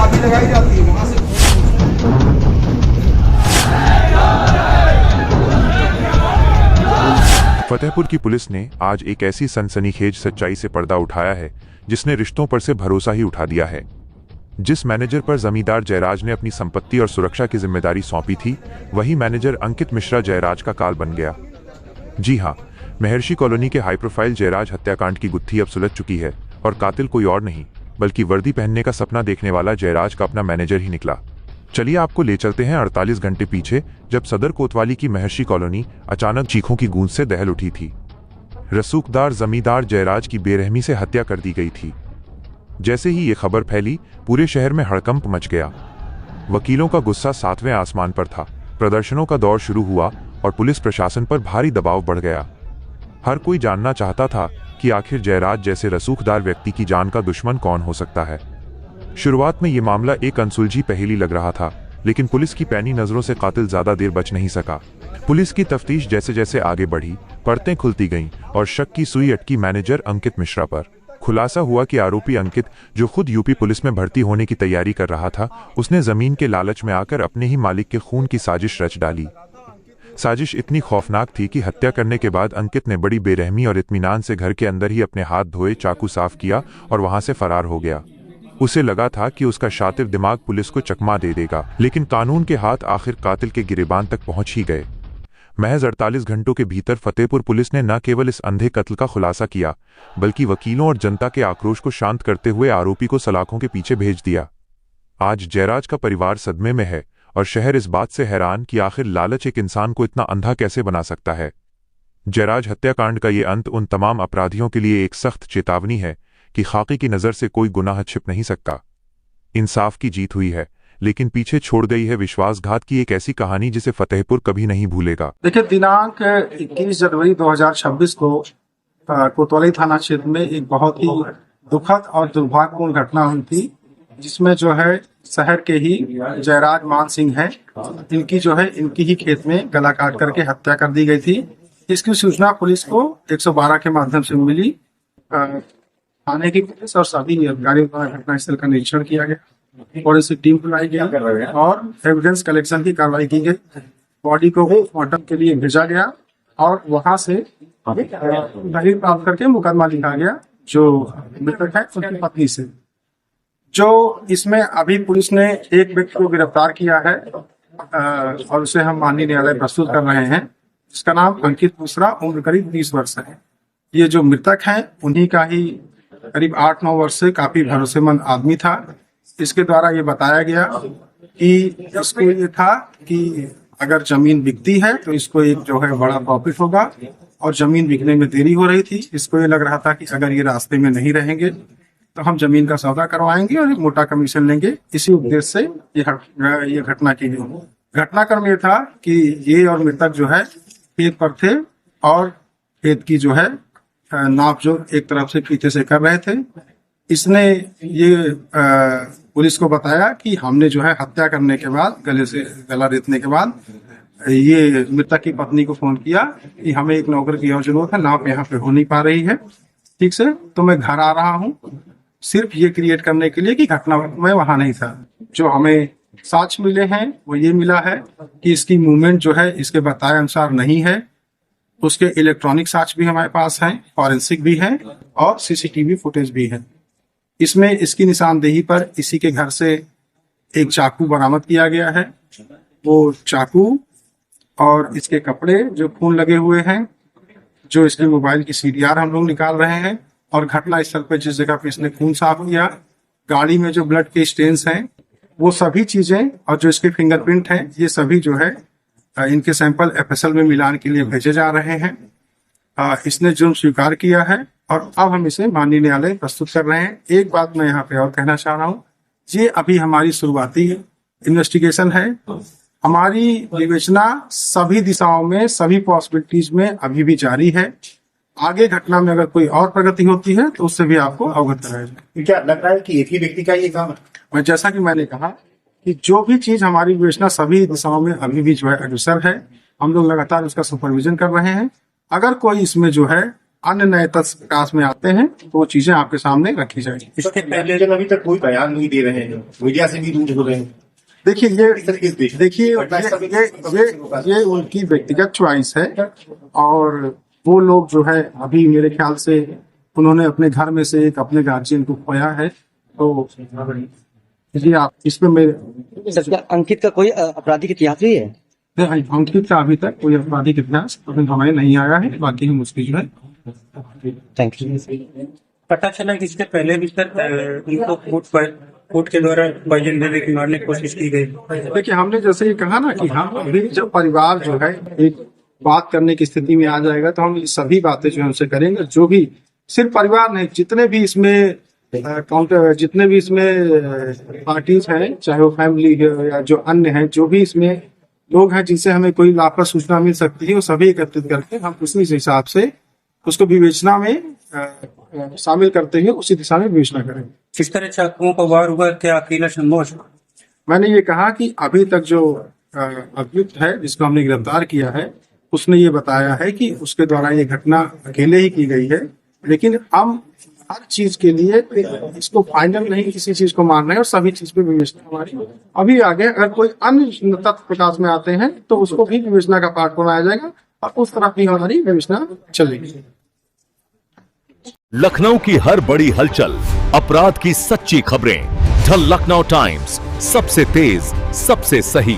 चाबी लगाई जाती है वहां से। फतेहपुर की पुलिस ने आज एक ऐसी सनसनीखेज सच्चाई से पर्दा उठाया है जिसने रिश्तों पर से भरोसा ही उठा दिया है। जिस मैनेजर पर जमींदार जयराज ने अपनी संपत्ति और सुरक्षा की जिम्मेदारी सौंपी थी, वही मैनेजर अंकित मिश्रा जयराज का काल बन गया। जी हाँ, महर्षि कॉलोनी के हाई प्रोफाइल जयराज हत्याकांड की गुत्थी अब सुलझ चुकी है और कातिल कोई और नहीं बल्कि वर्दी पहनने का सपना देखने वाला जयराज का अपना मैनेजर ही निकला। चलिए आपको ले चलते हैं 48 घंटे पीछे, जब सदर कोतवाली की महर्षि कॉलोनी अचानक चीखों की गूंज से दहल उठी थी। रसूखदार जमींदार जयराज की बेरहमी से हत्या कर दी गई थी। जैसे ही ये खबर फैली, पूरे शहर में हड़कंप मच गया। वकीलों का गुस्सा 7वें आसमान पर था। प्रदर्शनों का दौर शुरू हुआ और पुलिस प्रशासन पर भारी दबाव बढ़ गया। हर कोई जानना चाहता था कि आखिर जयराज जैसे रसूखदार व्यक्ति की जान का दुश्मन कौन हो सकता है। शुरुआत में ये मामला एक अनसुलझी पहेली लग रहा था, लेकिन पुलिस की पैनी नजरों से कातिल ज्यादा देर बच नहीं सका। पुलिस की तफ्तीश जैसे जैसे आगे बढ़ी, परतें खुलती गईं और शक की सुई अटकी मैनेजर अंकित मिश्रा पर। खुलासा हुआ कि आरोपी अंकित, जो खुद यूपी पुलिस में भर्ती होने की तैयारी कर रहा था, उसने जमीन के लालच में आकर अपने ही मालिक के खून की साजिश रच डाली। साजिश इतनी खौफनाक थी कि हत्या करने के बाद अंकित ने बड़ी बेरहमी और इत्मीनान से घर के अंदर ही अपने हाथ धोए, चाकू साफ किया और वहां से फरार हो गया। उसे लगा था कि उसका शातिर दिमाग पुलिस को चकमा दे देगा, लेकिन कानून के हाथ आखिर कातिल के गिरेबान तक पहुंच ही गए। महज 48 घंटों के भीतर फतेहपुर पुलिस ने न केवल इस अंधे कत्ल का खुलासा किया, बल्कि वकीलों और जनता के आक्रोश को शांत करते हुए आरोपी को सलाखों के पीछे भेज दिया। आज जयराज का परिवार सदमे में है और शहर इस बात से हैरान कि आखिर लालच एक इंसान को इतना अंधा कैसे बना सकता है। जयराज हत्याकांड का ये अंत उन तमाम अपराधियों के लिए एक सख्त चेतावनी है कि खाकी की नजर से कोई गुनाह छिप नहीं सकता। इंसाफ की जीत हुई है, लेकिन पीछे छोड़ गई है विश्वासघात की एक ऐसी कहानी जिसे फतेहपुर कभी नहीं भूलेगा। देखिए, दिनांक 21 जनवरी 2026 को कोतवाली थाना क्षेत्र में एक बहुत ही दुखद और दुर्भाग्यपूर्ण घटना हुई थी, जिसमें जो है शहर के ही जयराज मान सिंह है, इनकी जो है इनकी ही खेत में गला काट करके हत्या कर दी गई थी। इसकी सूचना पुलिस को 112 के माध्यम से मिली। थाने की पुलिस और सभी अधिकारियों द्वारा घटनास्थल का निरीक्षण किया गया और इसे टीम बुलाई गई और एविडेंस कलेक्शन की कार्रवाई की गई। बॉडी को पोस्टमार्टम के लिए भेजा गया और वहां से दलील प्राप्त करके मुकदमा लिखा गया जो मृतक है उनकी पत्नी से। जो इसमें अभी पुलिस ने एक व्यक्ति को गिरफ्तार किया है और उसे हम माननीय न्यायालय प्रस्तुत कर रहे हैं। इसका नाम अंकित मिश्रा, उम्र करीब 20 वर्ष है। ये जो मृतक है उन्हीं का ही करीब 8-9 वर्ष से काफी भरोसेमंद आदमी था। इसके द्वारा ये बताया गया कि इसको ये था कि अगर जमीन बिकती है तो इसको एक जो है बड़ा प्रॉफिट होगा और जमीन बिकने में देरी हो रही थी। इसको ये लग रहा था कि अगर ये रास्ते में नहीं रहेंगे तो हम जमीन का सौदा करवाएंगे और एक मोटा कमीशन लेंगे। इसी उद्देश्य से ये घटना की गई। घटनाक्रम ये था कि ये और मृतक जो है खेत पर थे और खेत की जो है नाप जो एक तरफ से पीछे से कर रहे थे। इसने ये पुलिस को बताया कि हमने जो है हत्या करने के बाद गले से गला रेतने के बाद ये मृतक की पत्नी को फोन किया कि हमें एक नौकर की और जरूरत है, नाप यहाँ पे हो नहीं पा रही है ठीक से, तो मैं घर आ रहा हूँ, सिर्फ ये क्रिएट करने के लिए कि घटना में वहां नहीं था। जो हमें साक्ष्य मिले हैं वो ये मिला है कि इसकी मूवमेंट जो है इसके बताए अनुसार नहीं है। उसके इलेक्ट्रॉनिक साक्ष्य भी हमारे पास हैं, फॉरेंसिक भी है और सीसीटीवी फुटेज भी है। इसमें इसकी निशानदेही पर इसी के घर से एक चाकू बरामद किया गया है। वो चाकू और इसके कपड़े जो खून लगे हुए हैं, जो इसके मोबाइल की सीडीआर हम लोग निकाल रहे हैं और घटना स्थल पर जिस जगह पे इसने खून साफ किया, गाड़ी में जो ब्लड के स्टेन्स हैं, वो सभी चीजें और जो इसके फिंगरप्रिंट हैं, ये सभी जो है इनके सैंपल एफएसएल में मिलान के लिए भेजे जा रहे हैं। इसने जुर्म स्वीकार किया है और अब हम इसे माननीय न्यायालय प्रस्तुत कर रहे हैं। एक बात मैं यहाँ पे और कहना चाह रहा हूँ, ये अभी हमारी शुरुआती इन्वेस्टिगेशन है। हमारी विवेचना सभी दिशाओं में, सभी पॉसिबिलिटीज में अभी भी जारी है। आगे घटना में अगर कोई और प्रगति होती है तो उससे भी आपको अवगत कराया जाए। क्या लग रहा है कि एक ही व्यक्ति का ये काम है? मैं जैसा कि मैंने कहा कि जो भी चीज हमारी विवेचना सभी दिशाओं में अभी भी जो है अग्रसर है, हम लोग लगातार उसका सुपरविजन कर रहे हैं। अगर कोई इसमें जो है अन्य नए तथ्य प्रकाश में आते हैं तो वो चीजें आपके सामने रखी जाएंगी। इसके पहले अभी तक कोई बयान नहीं दे रहे हैं, मीडिया से भी दूर हो रहे हैं। देखिए ये उनकी व्यक्तिगत चॉइस है, और वो लोग जो है अभी मेरे ख्याल से उन्होंने अपने घर में से एक अपने गार्जियन को खोया है, तो जी आप इसमें मेरे सर, क्या अंकित का कोई आपराधिक इतिहास भी है? अंकित का अभी तक कोई आपराधिक इतिहास हमें नहीं आया है, बाकी हम उसकी जो है। Thank you. पता चला कि इससे पहले भी सर उनको कोर्ट के द्वारा पॉइजन दे के मारने की कोशिश की गई। देखिए हमने जैसे ये कहा ना कि हम अभी जब परिवार जो है एक बात करने की स्थिति में आ जाएगा तो हम ये सभी बातें जो है उनसे करेंगे। जो भी सिर्फ परिवार नहीं, जितने भी इसमें जितने भी इसमें पार्टीज हैं, चाहे वो फैमिली है या जो अन्य हैं, जो भी इसमें लोग हैं जिनसे हमें कोई लाभप्रद सूचना मिल सकती है, वो सभी एकत्रित करके हम उसी हिसाब से उसको विवेचना में शामिल करते हुए उसी दिशा में विवेचना करेंगे। किस तरह चाकुओं का वार हुआ, क्या अकेला संभव है? मैंने ये कहा कि अभी तक जो अभियुक्त है जिसको हमने गिरफ्तार किया है, उसने ये बताया है कि उसके द्वारा ये घटना अकेले ही की गई है, लेकिन हम हर चीज के लिए इसको फाइनल नहीं किसी चीज को मानना है, और सभी चीज पे विवेचना हमारी अभी आगे अगर कोई अन्य तथ्य प्रकाश में आते हैं तो उसको भी विवेचना का पार्ट बनाया जाएगा और उस तरफ भी हमारी विवेचना चलेगी। लखनऊ की हर बड़ी हलचल, अपराध की सच्ची खबरें, द लखनऊ टाइम्स, सबसे तेज, सबसे सही।